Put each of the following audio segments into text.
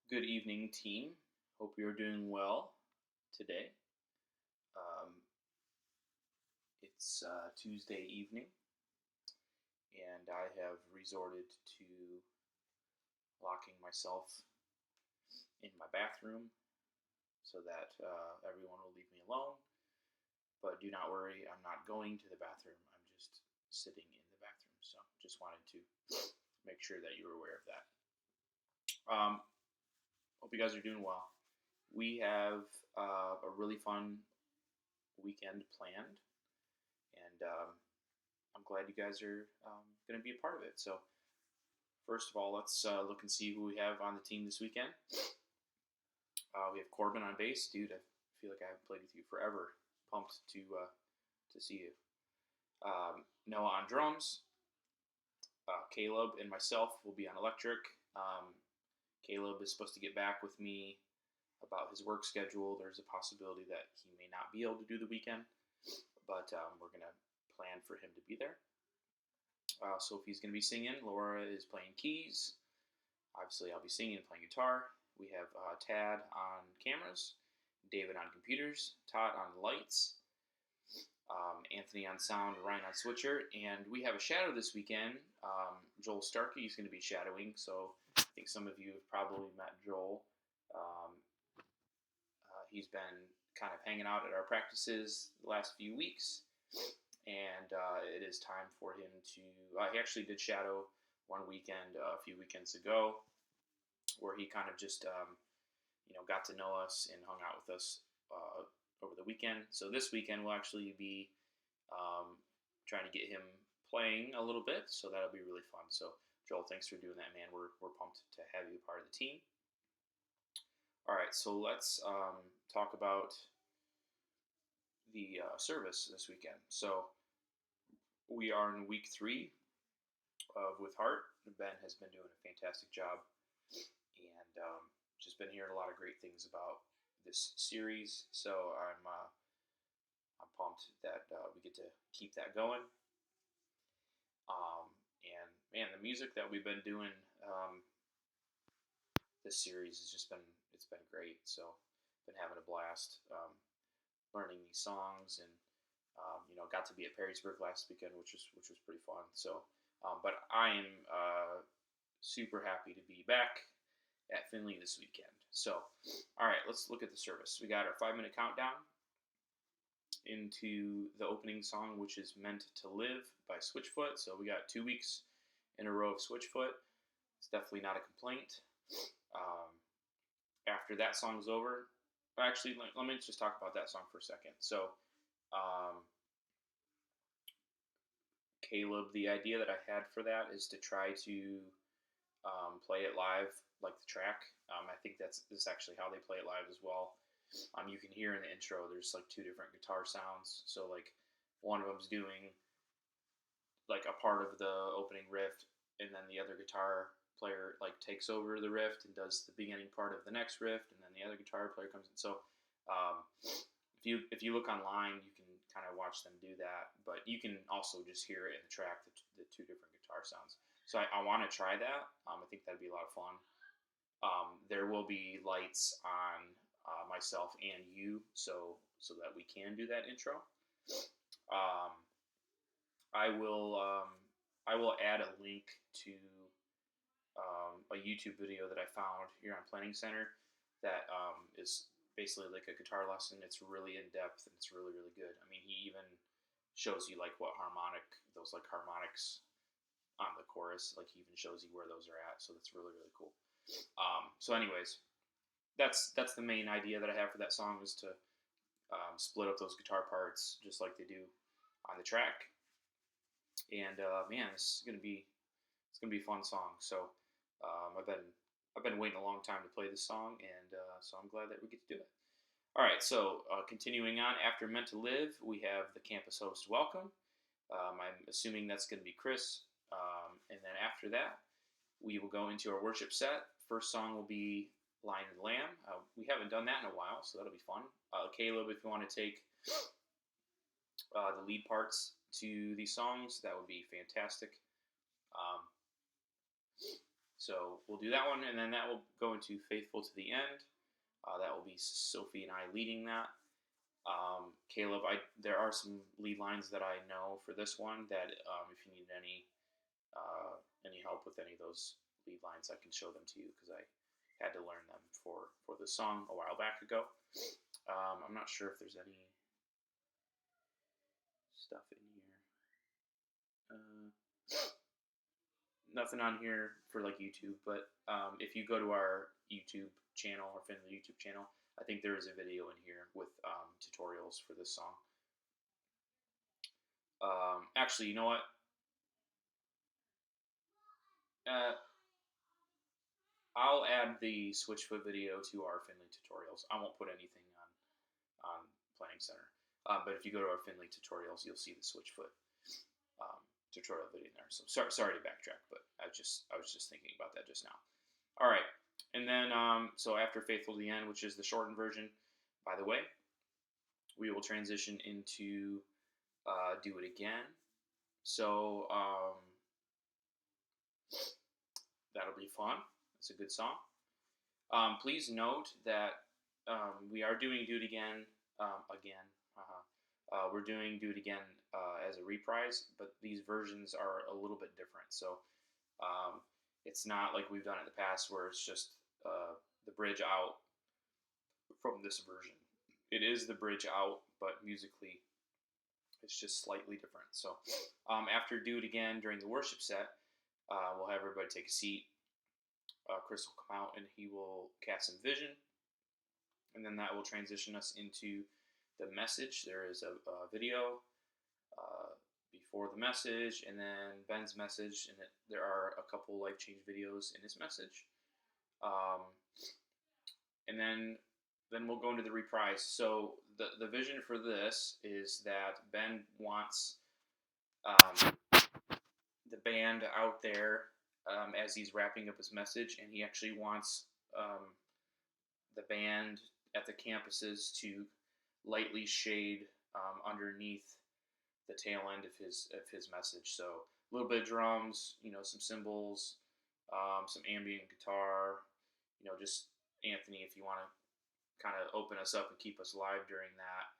Good evening, team. Hope you're doing well today. Um, it's Tuesday evening, and I have resorted to locking myself in my bathroom so that everyone will leave me alone. But do not worry, I'm not going to the bathroom. I'm just sitting in the bathroom. So just wanted to make sure that you were aware of that. Hope you guys are doing well. We have a really fun weekend planned, and I'm glad you guys are going to be a part of it. So, first of all, let's look and see who we have on the team this weekend. We have Corbin on bass. Dude, I feel like I haven't played with you forever. Pumped to see you. Noah on drums. Caleb and myself will be on electric. Caleb is supposed to get back with me about his work schedule. There's a possibility that he may not be able to do the weekend, but we're going to plan for him to be there. Sophie's going to be singing. Laura is playing keys. Obviously, I'll be singing and playing guitar. We have Tad on cameras, David on computers, Todd on lights, Anthony on sound, Ryan on switcher, and we have a shadow this weekend. Joel Starkey is going to be shadowing, so I think some of you have probably met Joel. He's been kind of hanging out at our practices the last few weeks, and it is time for him to. He actually did shadow one weekend a few weekends ago, where he kind of just got to know us and hung out with us over the weekend. So this weekend we'll actually be trying to get him playing a little bit, so that'll be really fun. So Joel, thanks for doing that, man. We're pumped to have you part of the team. All right, so let's talk about the service this weekend. So we are in week 3 of With Heart. Ben has been doing a fantastic job, and just been hearing a lot of great things about this series. So I'm pumped that we get to keep that going. And man, the music that we've been doing this series has just been great. So been having a blast learning these songs, and got to be at Perrysburg last weekend, which was pretty fun. So, but I am super happy to be back at Findlay this weekend. So, all right, let's look at the service. We got our 5-minute countdown into the opening song, which is Meant to Live by Switchfoot. So we got 2 weeks in a row of Switchfoot. It's definitely not a complaint. After that song's over, actually, let me just talk about that song for a second. So, Caleb, the idea that I had for that is to try to play it live like the track. I think this is actually how they play it live as well. You can hear in the intro there's like 2 different guitar sounds. So like one of them's doing like a part of the opening riff, and then the other guitar player like takes over the riff and does the beginning part of the next riff, and then the other guitar player comes in. So if you look online, you can kind of watch them do that, but you can also just hear it in the track, the 2 different guitar sounds. So I want to try that. I think that'd be a lot of fun. There will be lights on myself and you, so that we can do that intro. I will add a link to a YouTube video that I found here on Planning Center that is basically like a guitar lesson. It's really in depth, and it's really, really good. I mean, he even shows you like what those like harmonics on the chorus, like he even shows you where those are at. So that's really, really cool. So anyways, that's the main idea that I have for that song, is to split up those guitar parts just like they do on the track. And man, it's gonna be a fun song. So I've been waiting a long time to play this song, and so I'm glad that we get to do it. All right, so continuing on, after Meant to Live, we have the campus host welcome. I'm assuming that's going to be Chris. And then after that, we will go into our worship set. First song will be Lion and Lamb. We haven't done that in a while, so that'll be fun. Caleb, if you want to take the lead parts to these songs, that would be fantastic. So we'll do that one, and then that will go into Faithful to the End. That will be Sophie and I leading that. Caleb, there are some lead lines that I know for this one that if you need any help with any of those lead lines, I can show them to you because I had to learn them for the song a while back ago. I'm not sure if there's any stuff in here. Nothing on here for like YouTube, but if you go to our YouTube channel or Findlay YouTube channel, I think there is a video in here with tutorials for this song. Actually, you know what? I'll add the Switchfoot video to our Findlay tutorials. I won't put anything on Planning Center. But if you go to our Findlay tutorials, you'll see the Switchfoot tutorial video in there. So sorry to backtrack, but I was just thinking about that just now. All right, and then so after Faithful to the End, which is the shortened version, by the way, we will transition into Do It Again. So that'll be fun. It's a good song. Please note that we are doing Do It Again again. We're doing Do It Again as a reprise, but these versions are a little bit different. So it's not like we've done it in the past where it's just the bridge out from this version. It is the bridge out, but musically it's just slightly different. So after Do It Again during the worship set, we'll have everybody take a seat. Chris will come out and he will cast some vision, and then that will transition us into the message. There is a video before the message, and then Ben's message, and there are a couple life change videos in his message, and then we'll go into the reprise. So the vision for this is that Ben wants the band out there as he's wrapping up his message, and he actually wants the band at the campuses to lightly shade underneath the tail end of his message. So a little bit of drums, some cymbals, some ambient guitar, just Anthony, if you want to kind of open us up and keep us live during that,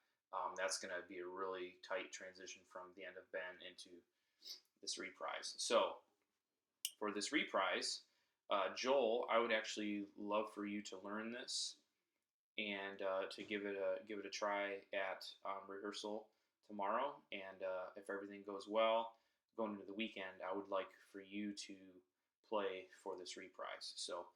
that's going to be a really tight transition from the end of Ben into this reprise. So for this reprise, Joel, I would actually love for you to learn this and to give it a try at rehearsal tomorrow. And if everything goes well, going into the weekend, I would like for you to play for this reprise. So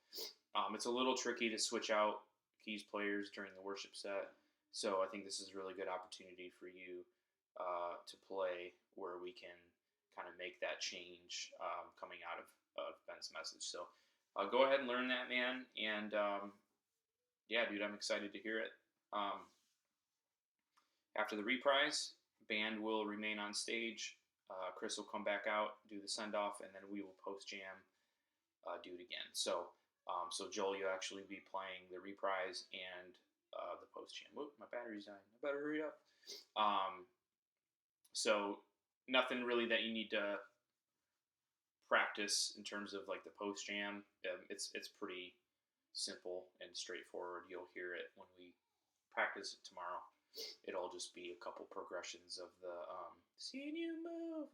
it's a little tricky to switch out keys players during the worship set. So I think this is a really good opportunity for you to play where we can kind of make that change coming out of Ben's message. So go ahead and learn that, man. And yeah, dude, I'm excited to hear it. After the reprise, band will remain on stage. Chris will come back out, do the send-off, and then we will post-jam Do It Again. So Joel, you'll actually be playing the reprise and the post-jam. Whoop, my battery's dying. I better hurry up. So nothing really that you need to practice in terms of like the post-jam. It's pretty simple and straightforward. You'll hear it when we practice it tomorrow. It'll just be a couple progressions of the seeing you move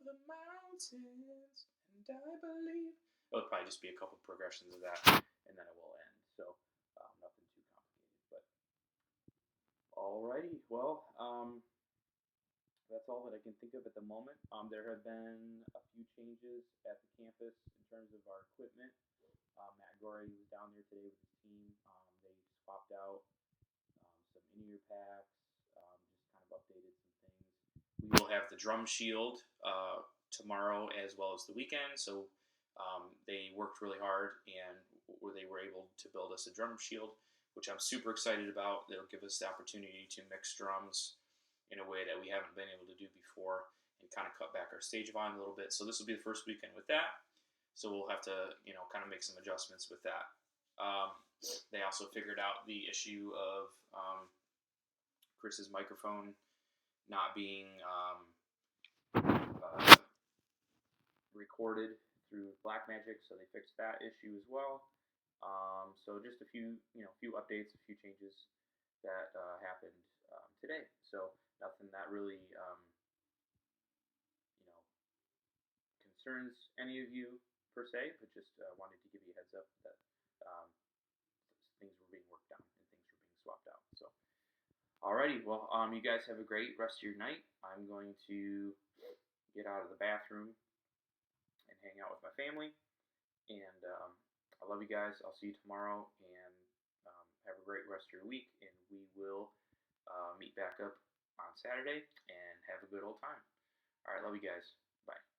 the mountains, and I believe. It'll probably just be a couple progressions of that, and then it will end. So nothing too complicated. But alrighty, well, that's all that I can think of at the moment. There have been a few changes at the campus in terms of our equipment. Matt Gorey was down there today with his team. They swapped out some in-ear packs, just kind of updated some things. We will have the drum shield tomorrow as well as the weekend. So they worked really hard, and they were able to build us a drum shield, which I'm super excited about. They'll give us the opportunity to mix drums in a way that we haven't been able to do before, and kind of cut back our stage volume a little bit. So this will be the first weekend with that. So we'll have to, kind of make some adjustments with that. They also figured out the issue of Chris's microphone not being recorded through Black Magic, so they fixed that issue as well. So just a few updates, a few changes that happened today. So nothing that really you know concerns any of you per se, but just wanted to give you a heads up that um, things were being worked on and things were being swapped out. So, alrighty, well, you guys have a great rest of your night. I'm going to get out of the bathroom and hang out with my family. And I love you guys. I'll see you tomorrow, and have a great rest of your week. And we will meet back up on Saturday and have a good old time. All right, love you guys. Bye.